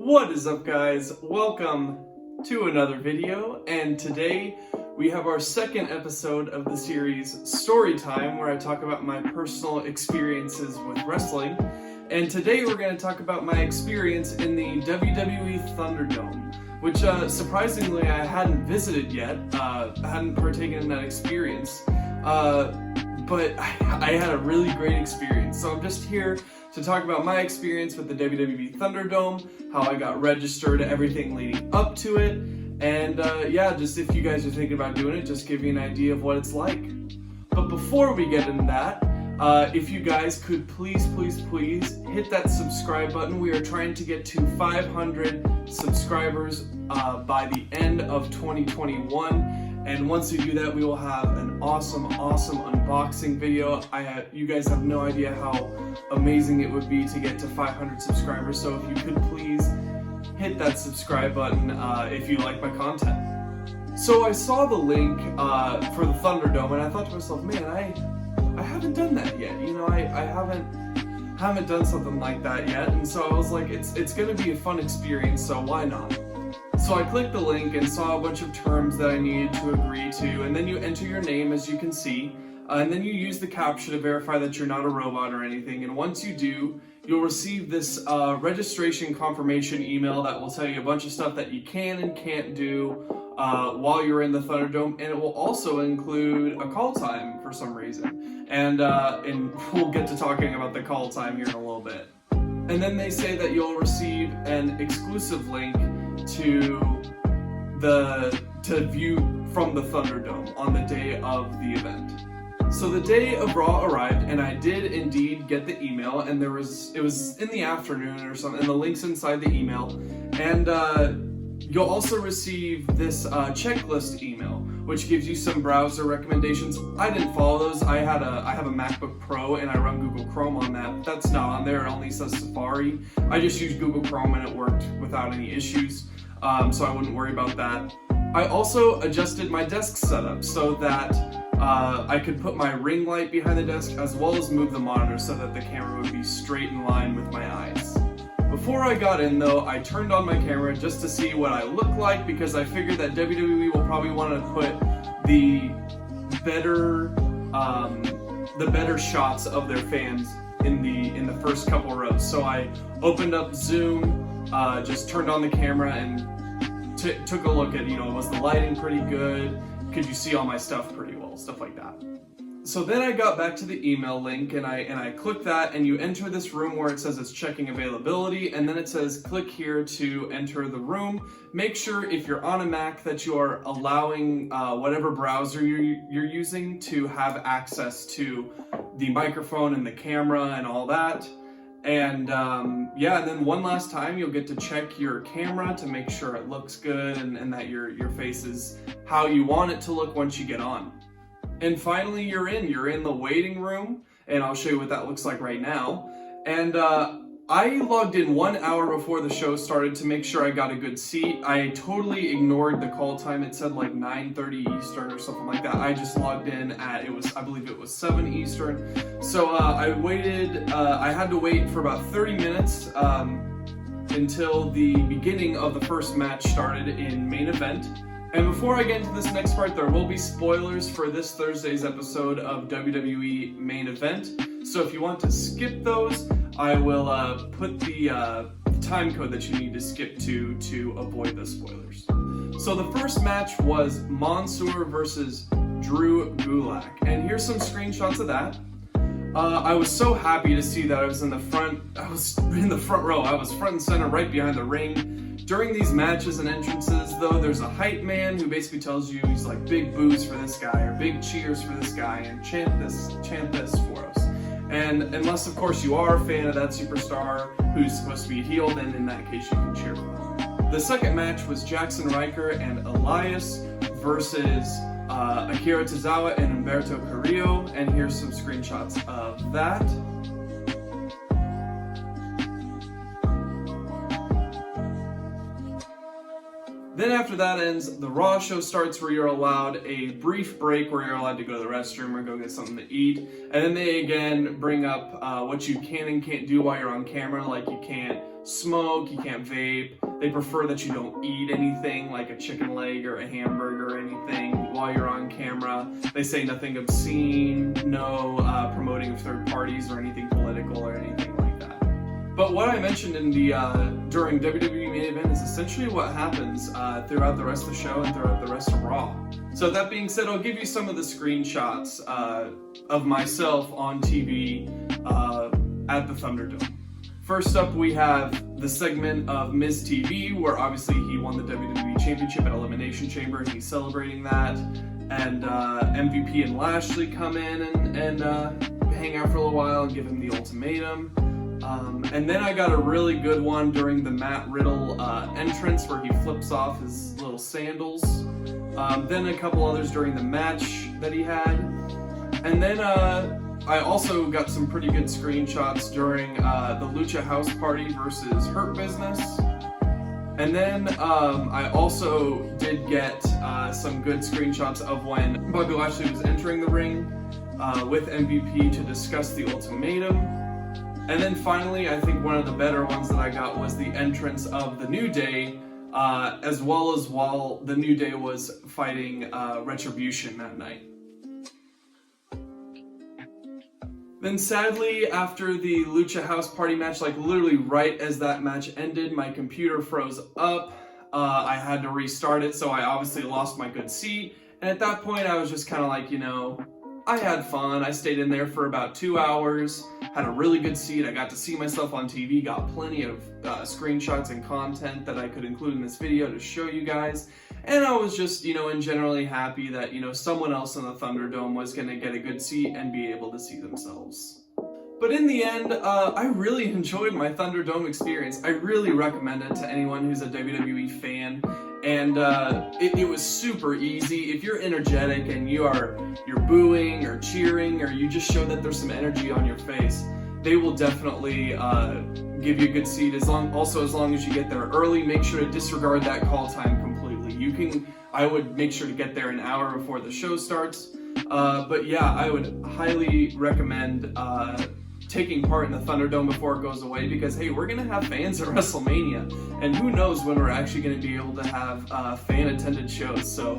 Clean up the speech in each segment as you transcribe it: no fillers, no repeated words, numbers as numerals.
What is up, guys? Welcome to another video, and today we have our second episode of the series Storytime, where I talk about my personal experiences with wrestling. And today we're going to talk about my experience in the WWE Thunderdome, which surprisingly I hadn't visited yet. I hadn't partaken in that experience, but I had a really great experience. So I'm just here to talk about my experience with the WWE Thunderdome, how I got registered, everything leading up to it, and yeah, just if you guys are thinking about doing it, just give you an idea of what it's like. But before we get into that, if you guys could please hit that subscribe button. We are trying to get to 500 subscribers by the end of 2021. And once we do that, we will have an awesome unboxing video. You guys have no idea how amazing it would be to get to 500 subscribers. So if you could please hit that subscribe button if you like my content. So I saw the link for the Thunderdome, and I thought to myself, man, I haven't done that yet. You know, I haven't done something like that yet. And so I was like, it's gonna be a fun experience, so why not? So I clicked the link and saw a bunch of terms that I needed to agree to, and then you enter your name, as you can see, and then you use the CAPTCHA to verify that you're not a robot or anything, and once you do, you'll receive this registration confirmation email that will tell you a bunch of stuff that you can and can't do while you're in the Thunderdome, and it will also include a call time for some reason, and we'll get to talking about the call time here in a little bit. And then they say that you'll receive an exclusive link to view from the Thunderdome on the day of the event. So the day of Raw arrived, and I did indeed get the email, and it was in the afternoon or something, and the link's inside the email, and you'll also receive this checklist email, which gives you some browser recommendations. I didn't follow those. I have a MacBook Pro and I run Google Chrome on that. That's not on there. It only says Safari. I just used Google Chrome and it worked without any issues, so I wouldn't worry about that. I also adjusted my desk setup so that I could put my ring light behind the desk, as well as move the monitor so that the camera would be straight in line with my eyes. Before I got in though, I turned on my camera just to see what I look like, because I figured that WWE will probably want to put the better shots of their fans in the first couple rows. So I opened up Zoom, just turned on the camera and took a look at, was the lighting pretty good? Could you see all my stuff pretty well? Stuff like that. So then I got back to the email link and I clicked that, and you enter this room where it says it's checking availability, and then it says click here to enter the room. Make sure if you're on a Mac that you are allowing whatever browser you're using to have access to the microphone and the camera and all that. And yeah, and then one last time you'll get to check your camera to make sure it looks good and that your face is how you want it to look once you get on. And finally, you're in the waiting room, and I'll show you what that looks like right now. And I logged in 1 hour before the show started to make sure I got a good seat. I totally ignored the call time. It said like 9:30 Eastern or something like that. I just logged in at, I believe it was 7 Eastern. So I waited, I had to wait for about 30 minutes until the beginning of the first match started in main event. And before I get into this next part, there will be spoilers for this Thursday's episode of WWE Main Event. So if you want to skip those, I will put the time code that you need to skip to avoid the spoilers. So the first match was Mansoor versus Drew Gulak. And here's some screenshots of that. I was so happy to see that I was in the front row. I was front and center right behind the ring. During these matches and entrances, though, there's a hype man who basically tells you he's like, big boos for this guy, or big cheers for this guy, and chant this for us. And unless, of course, you are a fan of that superstar who's supposed to be a heel, then in that case you can cheer for him. The second match was Jackson Ryker and Elias versus Akira Tozawa and Humberto Carillo, and here's some screenshots of that. Then after that ends, the Raw show starts where you're allowed a brief break where you're allowed to go to the restroom or go get something to eat. And then they again bring up what you can and can't do while you're on camera, like you can't smoke, you can't vape. They prefer that you don't eat anything like a chicken leg or a hamburger or anything while you're on camera. They say nothing obscene, no promoting of third parties or anything political or anything like that. But what I mentioned in the during WWE main event is essentially what happens throughout the rest of the show and throughout the rest of Raw. So that being said, I'll give you some of the screenshots of myself on TV at the Thunderdome. First up, we have the segment of Miz TV, where obviously he won the WWE Championship at Elimination Chamber, and he's celebrating that. And MVP and Lashley come in and hang out for a little while and give him the ultimatum. And then I got a really good one during the Matt Riddle entrance, where he flips off his little sandals. Then a couple others during the match that he had. And then I also got some pretty good screenshots during the Lucha House Party versus Hurt Business. And then I also did get some good screenshots of when Bobby Lashley was entering the ring with MVP to discuss the ultimatum. And then finally, I think one of the better ones that I got was the entrance of the New Day, as well as while the New Day was fighting Retribution that night. Then sadly, after the Lucha House Party match, like literally right as that match ended, my computer froze up. I had to restart it, so I obviously lost my good seat. And at that point, I was just kind of like, you know, I had fun. I stayed in there for about 2 hours, had a really good seat. I got to see myself on TV, got plenty of screenshots and content that I could include in this video to show you guys. And I was just, you know, and generally happy that, you know, someone else in the Thunderdome was going to get a good seat and be able to see themselves. But in the end, I really enjoyed my Thunderdome experience. I really recommend it to anyone who's a WWE fan. And it was super easy. If you're energetic and you're booing or cheering, or you just show that there's some energy on your face, they will definitely give you a good seat. As long as you get there early, make sure to disregard that call time completely. I would make sure to get there an hour before the show starts. But yeah, I would highly recommend taking part in the Thunderdome before it goes away, because hey, we're gonna have fans at WrestleMania, and who knows when we're actually gonna be able to have fan-attended shows. So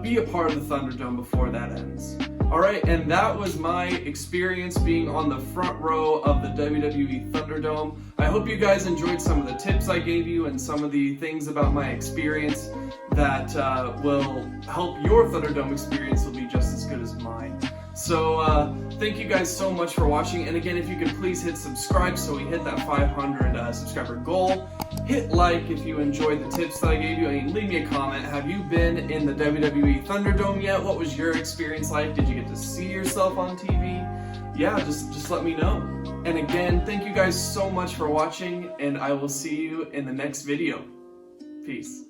be a part of the Thunderdome before that ends. Alright, and that was my experience being on the front row of the WWE Thunderdome. I hope you guys enjoyed some of the tips I gave you and some of the things about my experience that will help your Thunderdome experience will be just as good as mine. So thank you guys so much for watching, and again, if you could please hit subscribe so we hit that 500 subscriber goal. Hit like if you enjoyed the tips that I gave you, and leave me a comment. Have you been in the WWE Thunderdome yet? What was your experience like? Did you get to see yourself on TV? Yeah, just let me know. And again, thank you guys so much for watching, and I will see you in the next video. Peace.